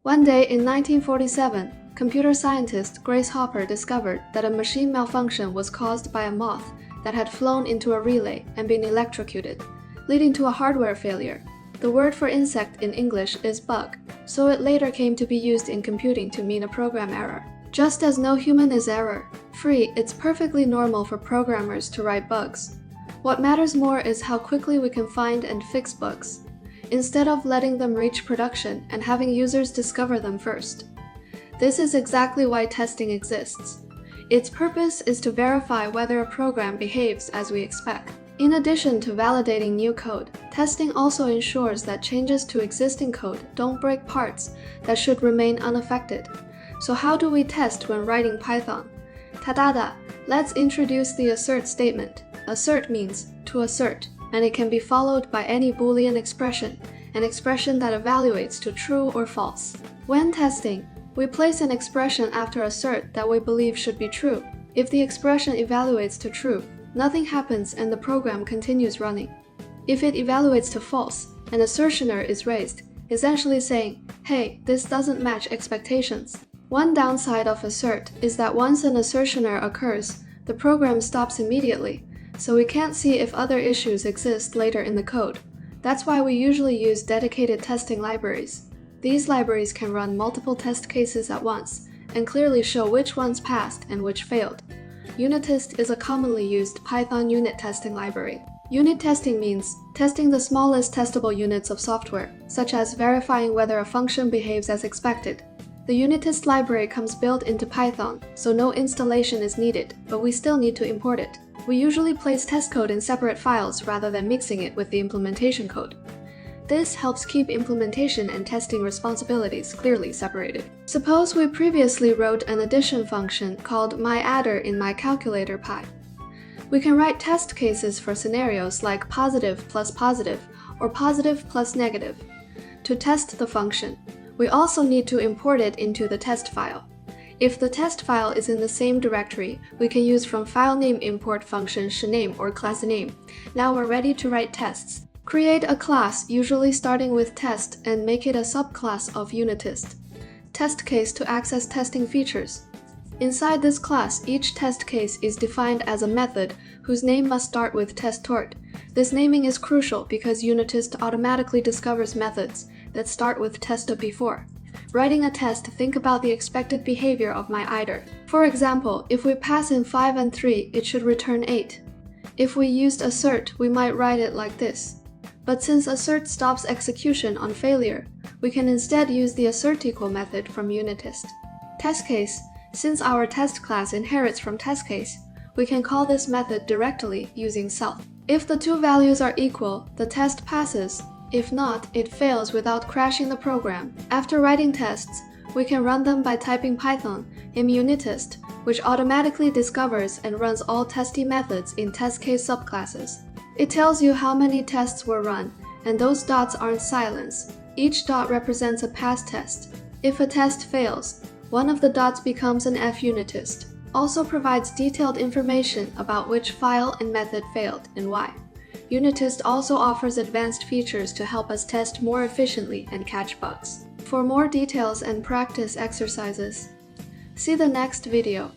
One day in 1947, computer scientist Grace Hopper discovered that a machine malfunction was caused by a moth that had flown into a relay and been electrocuted, leading to a hardware failure. The word for insect in English is bug, so it later came to be used in computing to mean a program error. Just as no human is error-free, it's perfectly normal for programmers to write bugs. What matters more is how quickly we can find and fix bugs, instead of letting them reach production and having users discover them first. This is exactly why testing exists. Its purpose is to verify whether a program behaves as we expect. In addition to validating new code, testing also ensures that changes to existing code don't break parts that should remain unaffected. So how do we test when writing Python? Ta-da-da! Let's introduce the assert statement. Assert means to assert, and it can be followed by any Boolean expression, an expression that evaluates to true or false. When testing, we place an expression after assert that we believe should be true. If the expression evaluates to true, nothing happens and the program continues running. If it evaluates to false, an assertioner is raised, essentially saying, hey, this doesn't match expectations. One downside of assert is that once an assertioner occurs, the program stops immediately, so we can't see if other issues exist later in the code. That's why we usually use dedicated testing libraries. These libraries can run multiple test cases at once and clearly show which ones passed and which failed. Unitest is a commonly used Python unit testing library. Unit testing means testing the smallest testable units of software, such as verifying whether a function behaves as expected. The Unitest library comes built into Python, so no installation is needed, but we still need to import it. We usually place test code in separate files rather than mixing it with the implementation code. This helps keep implementation and testing responsibilities clearly separated. Suppose we previously wrote an addition function called myAdder in myCalculatorPy. We can write test cases for scenarios like positive plus positive or positive plus negative. To test the function, we also need to import it into the test file. If the test file is in the same directory, we can use from filename import function shname or classname. Now we're ready to write tests. Create a class, usually starting with test, and make it a subclass of Unitest. Test case to access testing features. Inside this class, each test case is defined as a method whose name must start with test_tort. This naming is crucial because Unitest automatically discovers methods that start with test before. Writing a test, think about the expected behavior of myAdder. For example, if we pass in 5 and 3, it should return 8. If we used assert, we might write it like this. But since assert stops execution on failure, we can instead use the assert_equal method from Unitest. Test case. Since our test class inherits from test case, we can call this method directly using self. If the two values are equal, the test passes. If not, it fails without crashing the program. After writing tests, we can run them by typing Python im_unitest, which automatically discovers and runs all testy methods in test case subclasses. It tells you how many tests were run, and those dots aren't silence. Each dot represents a past test. If a test fails, one of the dots becomes an funitest. Also provides detailed information about which file and method failed and why. Unitest also offers advanced features to help us test more efficiently and catch bugs. For more details and practice exercises, see the next video.